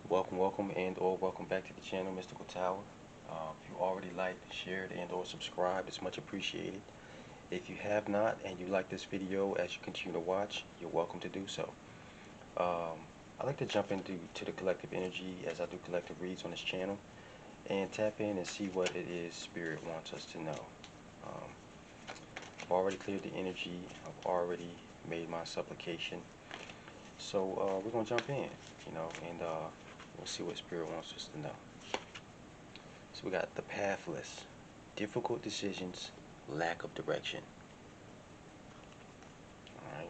Welcome, and/or welcome back to the channel, Mystical Tower. If you already liked, shared, and/or subscribed, it's much appreciated. If you have not and you like this video as you continue to watch, you're welcome to do so. I like to jump into the collective energy as I do collective reads on this channel and tap in and see what it is Spirit wants us to know. Um, I've already cleared the energy. I've already made my supplication. So we're gonna jump in, and we'll see what Spirit wants us to know. So we got the pathless, difficult decisions, lack of direction. All right.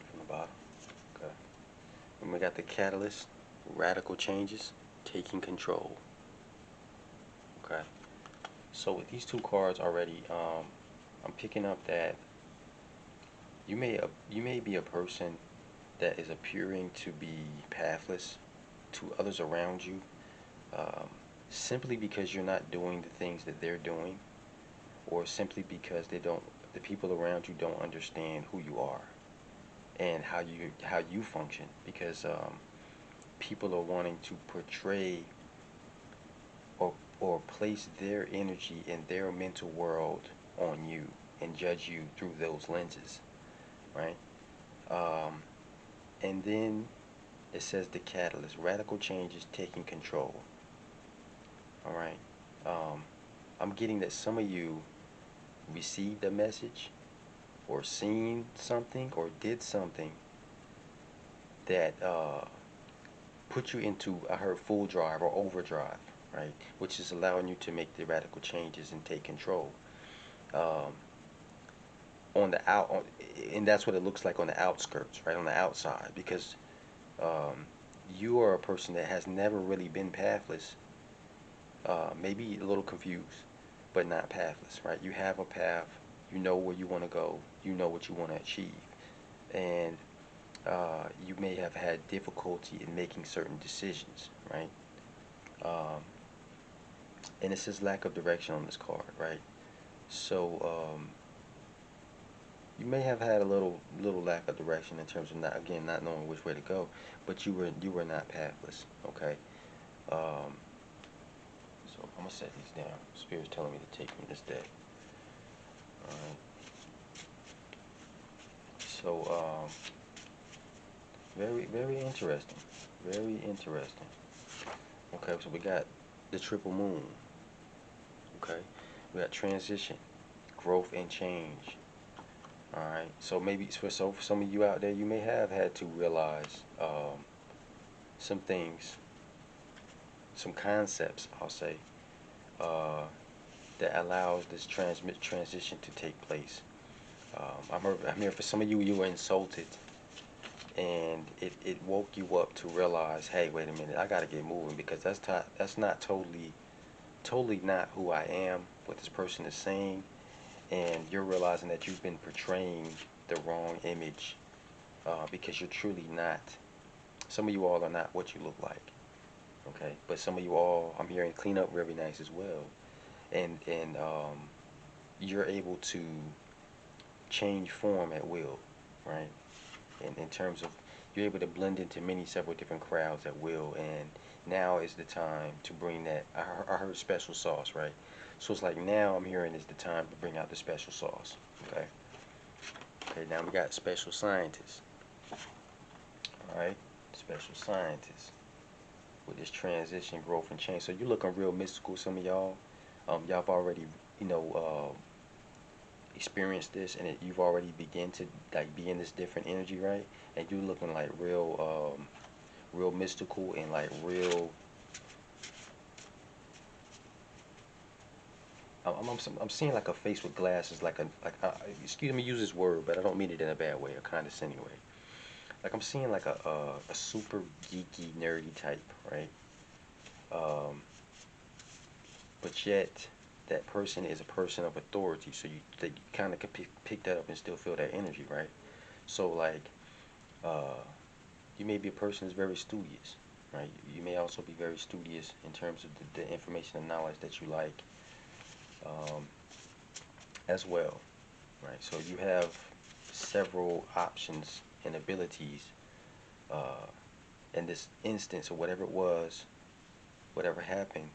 From the bottom. Okay. And we got the catalyst, radical changes, taking control. Okay. So with these two cards already, I'm picking up that you may be a person that is appearing to be pathless to others around you, um, simply because you're not doing the things that they're doing, or simply because the people around you don't understand who you are and how you function, because people are wanting to portray or place their energy in their mental world on you and judge you through those lenses, right? Um, and then it says the catalyst, radical changes, taking control. All right. Um, I'm getting that some of you received a message or seen something or did something that put you into, I heard, full drive or overdrive, right? Which is allowing you to make the radical changes and take control. Um, on the and that's what it looks like on the outskirts, right? On the outside, because um, you are a person that has never really been pathless, maybe a little confused, but not pathless, right? You have a path, you know where you want to go, you know what you want to achieve, and you may have had difficulty in making certain decisions, right? Um, and it says lack of direction on this card, right? So you may have had a little lack of direction in terms of not knowing which way to go, but you were not pathless, okay? Um, so I'm gonna set these down. Spirit's telling me to take from this deck. All right. So very interesting, very interesting. Okay, so we got the triple moon. Okay, we got transition, growth, and change. All right. So maybe for some of you out there, you may have had to realize some things, some concepts, I'll say, uh, that allows this transition to take place. I'm here for some of you. You were insulted, and it woke you up to realize, hey, wait a minute, I got to get moving, because that's not totally not who I am. What this person is saying, and you're realizing that you've been portraying the wrong image, because you're truly not. Some of you all are not what you look like, okay? But some of you all, I'm hearing, clean up very nice as well, and you're able to change form at will, right? In terms of, you're able to blend into several different crowds at will, and now is the time to bring that. I heard special sauce, right? So it's like now I'm hearing is the time to bring out the special sauce, okay? Okay, now we got special scientists, all right? Special scientists with this transition, growth, and change. So you're looking real mystical, some of y'all. Y'all have already, you know, experienced this, and you've already begin to like be in this different energy, right? And you're looking like real mystical and like real. I'm seeing like a face with glasses, excuse me, use this word, but I don't mean it in a bad way, a condescending way. Like I'm seeing like a super geeky, nerdy type, right? Um, but yet that person is a person of authority, so you kind of can pick that up and still feel that energy, right? So like uh, you may be a person that's very studious, right? You may also be very studious in terms of the information and knowledge that you like. Um, as well, right? So you have several options and abilities uh, in this instance, or whatever it was, whatever happened,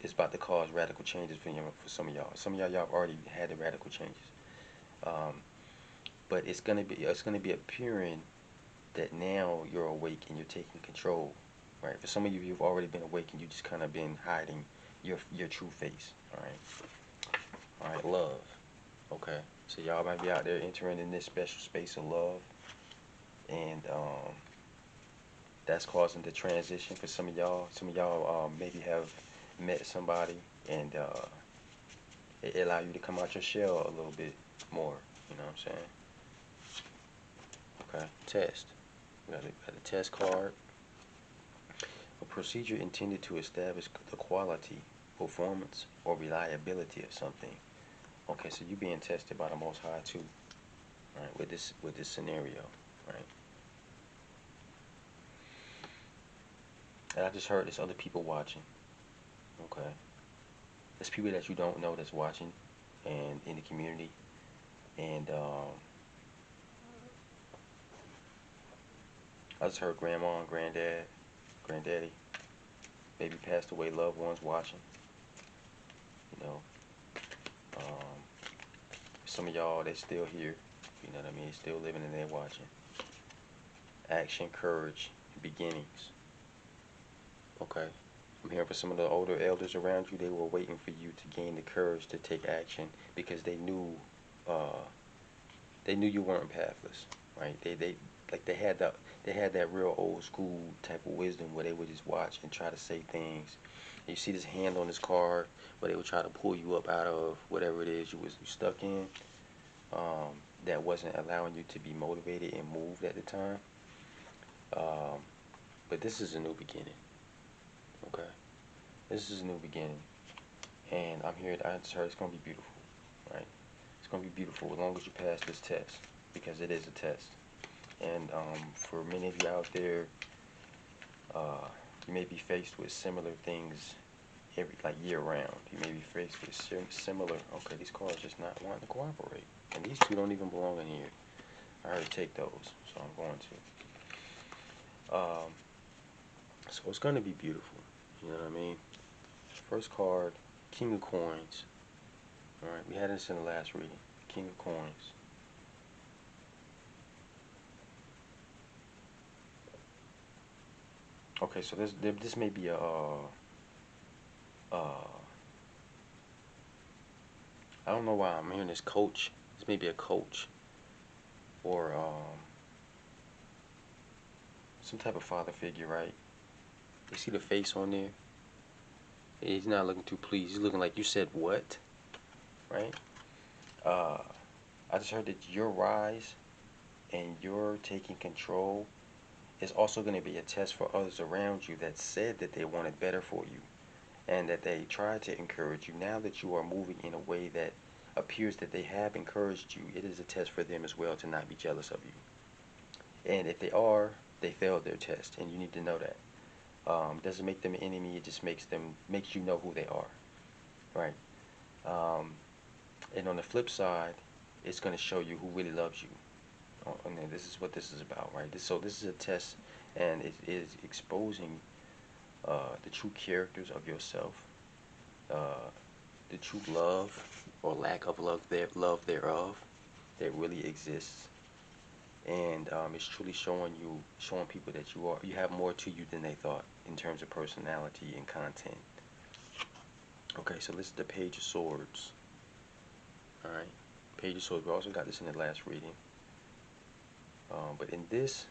is about to cause radical changes for some of y'all. Some of y'all have already had the radical changes, um, but it's gonna be appearing that now you're awake and you're taking control, right? For some of you, you've already been awake and you just kind of been hiding your true face. All right, love. Okay, so y'all might be out there entering in this special space of love, and that's causing the transition for some of y'all. Some of y'all maybe have met somebody, and it allow you to come out your shell a little bit more. You know what I'm saying? Okay, test. We got a test card. A procedure intended to establish the quality, performance, or reliability of something. Okay, so you're being tested by the Most High too, right? With this scenario, right? And I just heard there's other people watching. Okay, there's people that you don't know that's watching, and in the community, and I just heard grandma and granddaddy, maybe passed away loved ones watching. You know, um, some of y'all they still here. You know what I mean? Still living and they're watching. Action, courage, beginnings. Okay. I'm hearing for some of the older elders around you, they were waiting for you to gain the courage to take action because uh, they knew you weren't pathless, right? They had that real old school type of wisdom where they would just watch and try to say things. You see this hand on this card where they would try to pull you up out of whatever it is you stuck in, that wasn't allowing you to be motivated and moved at the time. Um, but this is a new beginning. Okay, this is a new beginning, and I'm here to answer her. It's gonna be beautiful, right? It's gonna be beautiful as long as you pass this test, because it is a test. And for many of you out there, uh, you may be faced with similar things like year round. You may be faced with similar. Okay, these cards just not wanting to cooperate, and these two don't even belong in here. I already take those, so I'm going to. So it's gonna be beautiful. You know what I mean? First card, King of Coins. All right, we had this in the last reading. King of Coins. Okay, so this may be uh, I don't know why I'm hearing this coach. This may be a coach or some type of father figure, right? You see the face on there? He's not looking too pleased. He's looking like, you said what, right? Uh, I just heard that your rise and your taking control is also going to be a test for others around you that said that they wanted better for you and that they tried to encourage you. Now that you are moving in a way that appears that they have encouraged you, it is a test for them as well to not be jealous of you. And if they are, they failed their test, and you need to know that. Doesn't make them an enemy. It just makes you know who they are, right? Um, and on the flip side, it's going to show you who really loves you. And this is what this is about, right? So this is a test, and it is exposing the true characters of yourself, uh, the true love or lack of love thereof that really exists, and it's truly showing people that you have more to you than they thought in terms of personality and content. Okay, so this is the Page of Swords. All right, Page of Swords. We also got this in the last reading, but in this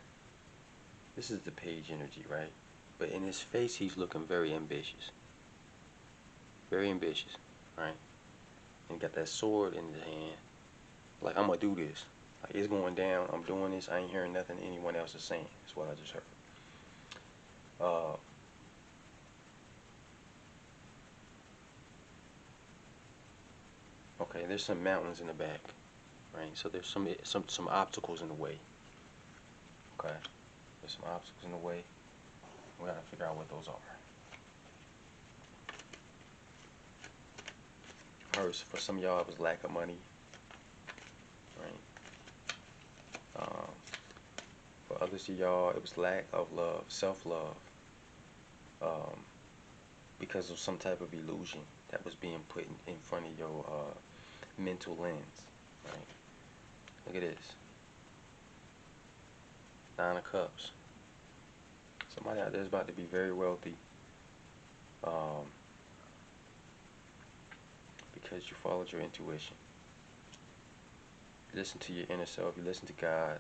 is the Page energy, right? But in his face, he's looking very ambitious, right? And got that sword in his hand, like, I'm gonna do this. Like, it's going down. I'm doing this. I ain't hearing nothing anyone else is saying. That's what I just heard. Uh, okay, there's some mountains in the back, right? So there's some obstacles in the way. Okay, there's some obstacles in the way. We gotta figure out what those are. heard for some of y'all it was lack of money, right? For others of y'all it was lack of love, self-love, um, because of some type of illusion that was being put in front of your mental lens, right? Look at this. 9 of Cups. Somebody out there is about to be very wealthy, um, because you followed your intuition. You listen to your inner self. You listen to God,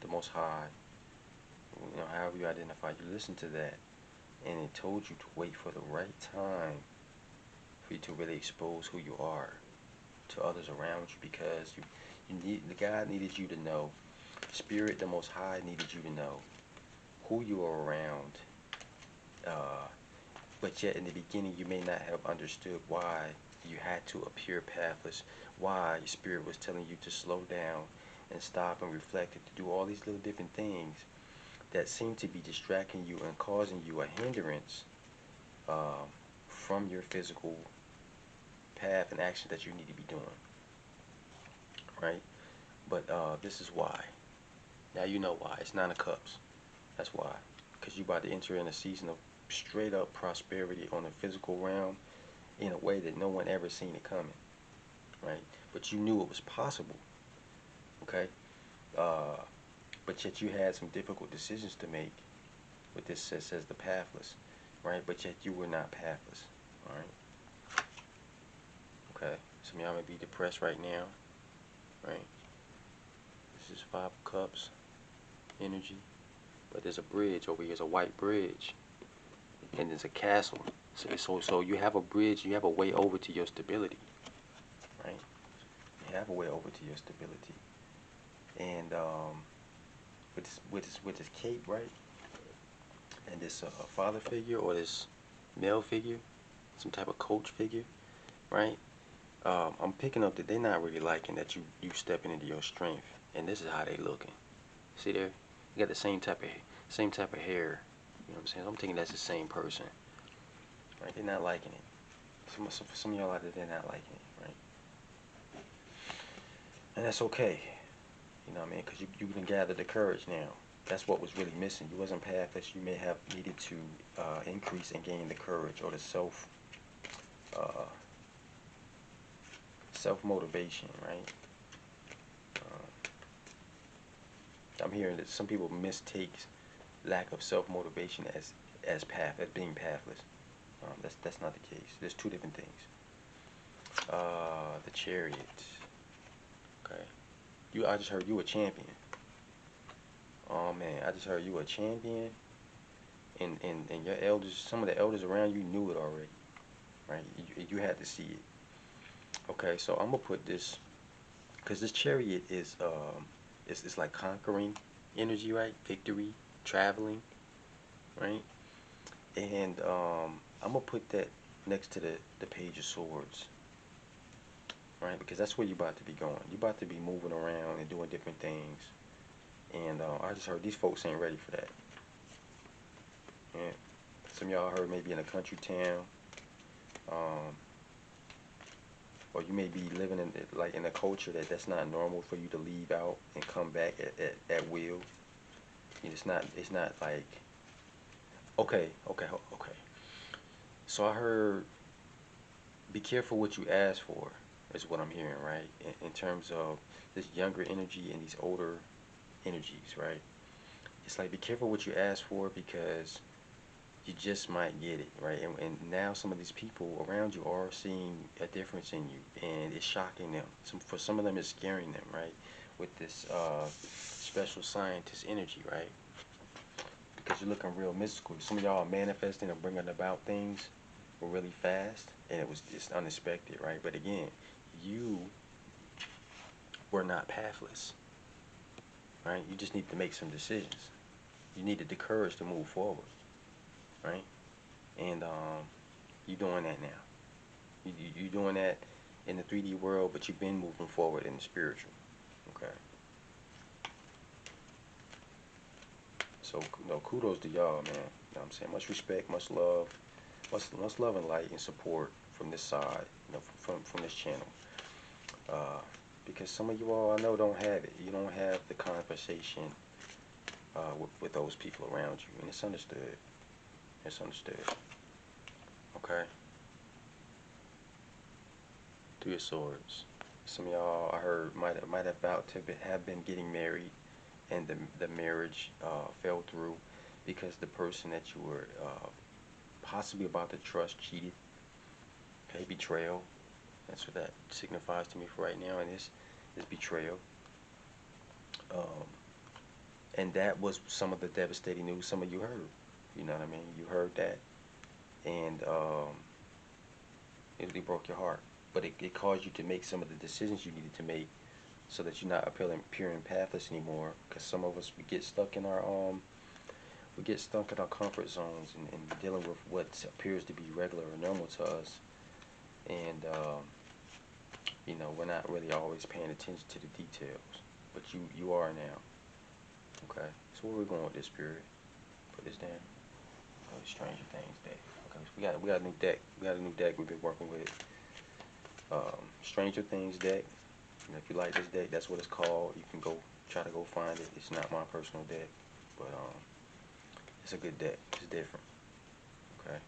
the Most High. You know, however you identify, you listen to that, and it told you to wait for the right time for you to really expose who you are to others around you, because the God needed you to know, Spirit, the Most High needed you to know who you are around, but yet in the beginning you may not have understood why you had to appear pathless, why your Spirit was telling you to slow down and stop and reflect and to do all these little different things that seem to be distracting you and causing you a hindrance from your physical path and action that you need to be doing, right? But this is why. Now you know why. It's 9 of Cups. That's why. Because you're about to enter in a season of straight up prosperity on the physical realm in a way that no one ever seen it coming, right? But you knew it was possible, okay? But yet you had some difficult decisions to make. What this says the pathless, right? But yet you were not pathless, all right? Okay. Some of y'all may be depressed right now, right? This is 5 of Cups energy, but there's a bridge over here. There's a white bridge, and there's a castle. So you have a bridge. You have a way over to your stability, right? You have a way over to your stability, and with this cape, right? And this father figure or this male figure, some type of coach figure, right? I'm picking up that they're not really liking that you stepping into your strength, and this is how they looking. See there? You got the same type of hair. You know what I'm saying? I'm thinking that's the same person, right? They're not liking it. Some of y'all out there, they're not liking it, right? And that's okay. You know what I mean? Because you can gather the courage now. That's what was really missing. You wasn't pathless. You may have needed to increase and gain the courage or the uh, self motivation, right? I'm hearing that some people mistake lack of self motivation as being pathless. That's not the case. There's two different things. The Chariot. Okay. I just heard you a champion. Oh man, I just heard you a champion, and your elders, some of the elders around you knew it already, right? You had to see it. Okay, so I'm gonna put this, because this Chariot is it's like conquering energy, right? Victory, traveling, right? And I'm gonna put that next to the Page of Swords, right? Because that's where you're about to be going. You're about to be moving around and doing different things. And I just heard these folks ain't ready for that. Yeah. Some of y'all heard maybe in a country town, um, or you may be living in like in a culture that's not normal for you to leave out and come back at will. It's not like okay. So I heard be careful what you ask for is what I'm hearing, right? In terms of this younger energy and these older energies, right? It's like be careful what you ask for, because you just might get it, right? And now some of these people around you are seeing a difference in you, and it's shocking them. For some of them, it's scaring them, right? With this special scientist energy, right? Because you're looking real mystical. Some of y'all are manifesting or bringing about things really fast, and it's unexpected, right? But again, you were not pathless, right? You just need to make some decisions. You needed the courage to move forward, right? And you're doing that now. You're doing that in the 3D world, but you've been moving forward in the spiritual. Okay. So no, kudos to y'all, man. You know what I'm saying? Much respect, much love and light and support from this side. from this channel. Because some of you all I know don't have it. You don't have the conversation with those people around you, and it's understood. It's understood. Okay. Three of Swords. Some of y'all I heard might have about to have been getting married, and the marriage fell through because the person that you were possibly about to trust cheated. Okay, betrayal. That's what that signifies to me for right now, and this is betrayal. Um, and that was some of the devastating news some of you heard. You know what I mean? You heard that, and it really broke your heart. But it caused you to make some of the decisions you needed to make, so that you're not appearing pathless anymore. Because some of us, we get stuck in our comfort zones, and dealing with what appears to be regular or normal to us, and you know, we're not really always paying attention to the details. But you are now. Okay. So where we going with this, Spirit? Put this down. Oh, Stranger Things deck. Okay. So we got a new deck. We got a new deck we've been working with. Stranger Things deck. And if you like this deck, that's what it's called. You can go try to go find it. It's not my personal deck, but it's a good deck. It's different. Okay.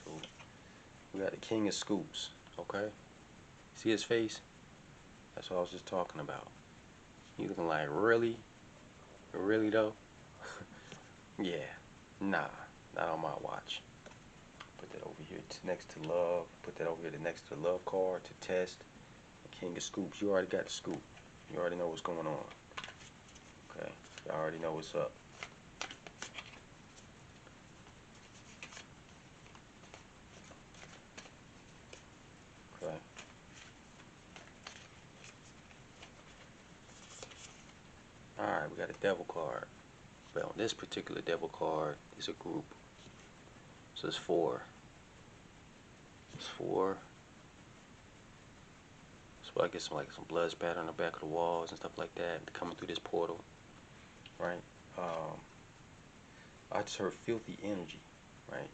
So we got the King of Scoops. Okay. See his face? That's what I was just talking about. He looking like, really? Really though? Yeah. Nah. Not on my watch. Put that over here next to love. Put that over here next to the love card to test. The King of Scoops. You already got the scoop. You already know what's going on. Okay. You already know what's up. Okay. Alright, we got a devil card. But on this particular devil card is a group. So it's four. It's four. So I get some blood spatter on the back of the walls and stuff like that coming through this portal. Right? I just heard filthy energy, right?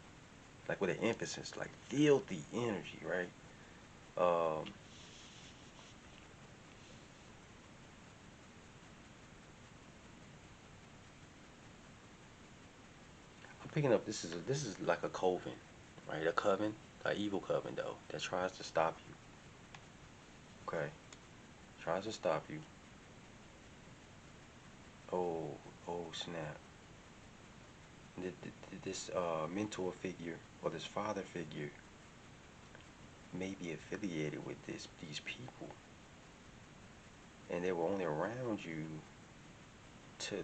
Like with an emphasis, like filthy energy, right? I'm picking up this is like a coven, right? A coven, an evil coven though, that tries to stop you. Okay, tries to stop you. Oh, oh snap! This mentor figure or this father figure may be affiliated with these people, and they were only around you to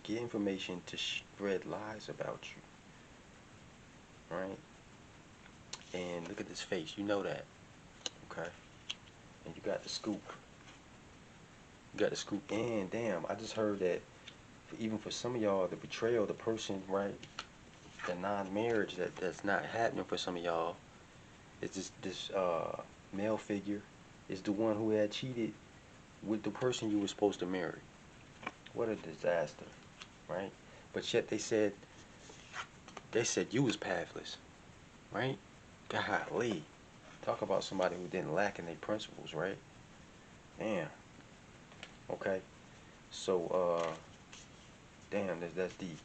get information to spread lies about you, right? And look at this face, you know that, okay? And you got the scoop. You got the scoop, and damn, I just heard that even for some of y'all, the betrayal, the person, right, the non-marriage that's not happening for some of y'all, is this male figure is the one who had cheated with the person you were supposed to marry. What a disaster, right? But yet they said you was pathless, right? Golly, talk about somebody who didn't lack in their principles, right? Damn. Okay. So damn, that's deep.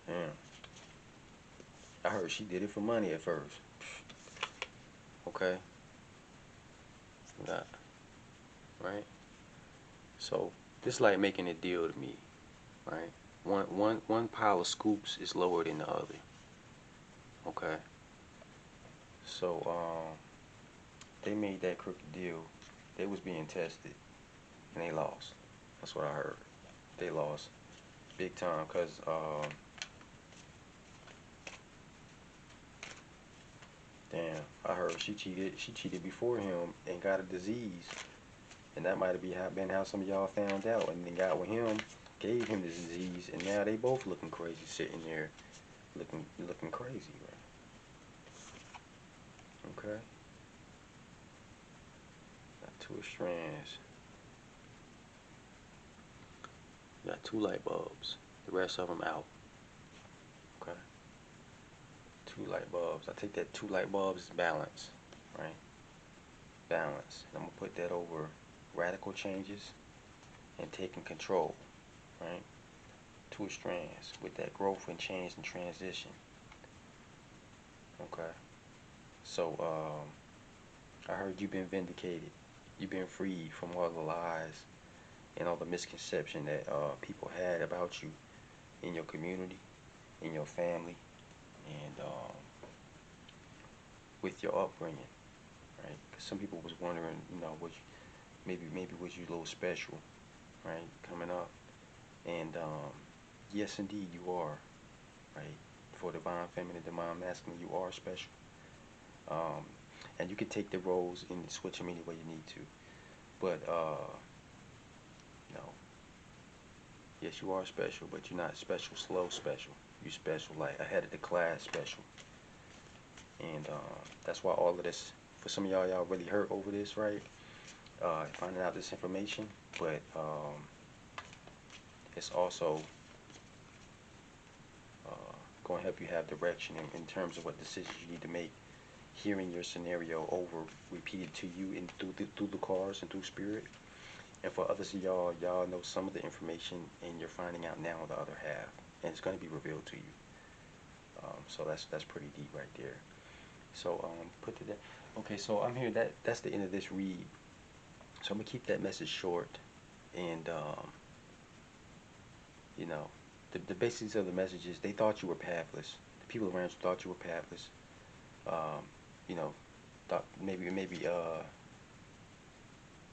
Damn. I heard she did it for money at first. Okay. Nah. Right. So this like making a deal to me, right? One pile of scoops is lower than the other. Okay. So they made that crooked deal. They was being tested, and they lost. That's what I heard. They lost big time, cause damn, I heard she cheated. She cheated before him and got a disease, and that might have been how some of y'all found out, and then got with him, gave him the disease, and now they both looking crazy, sitting there, looking crazy, right? Okay. Got two strands. Got two light bulbs. The rest of them out. Okay. 2 light bulbs. I take that 2 light bulbs as balance, right? Balance. And I'm gonna put that over radical changes and taking control, right? 2 strands with that growth and change and transition. Okay. So I heard you've been vindicated. You've been freed from all the lies and all the misconception that people had about you in your community, in your family, and with your upbringing, right? 'Cause some people was wondering, you know, was you, maybe was you a little special, right, coming up, and yes, indeed, you are, right? For divine feminine, divine masculine, you are special, um, and you can take the roles and switch them any way you need to, but you know, yes, you are special, but you're not special, slow special. You special, like ahead of the class special. And that's why all of this, for some of y'all really hurt over this, right? Finding out this information, but it's also going to help you have direction in terms of what decisions you need to make. Hearing your scenario over, repeated to you and through the cars and through spirit. And for others of y'all know some of the information, and you're finding out now the other half, and it's going to be revealed to you. So that's pretty deep right there. So put to that. Okay, so I'm here. That's the end of this read. So I'm gonna keep that message short, and you know, the basics of the message is they thought you were pathless. The people around you thought you were pathless. You know, thought maybe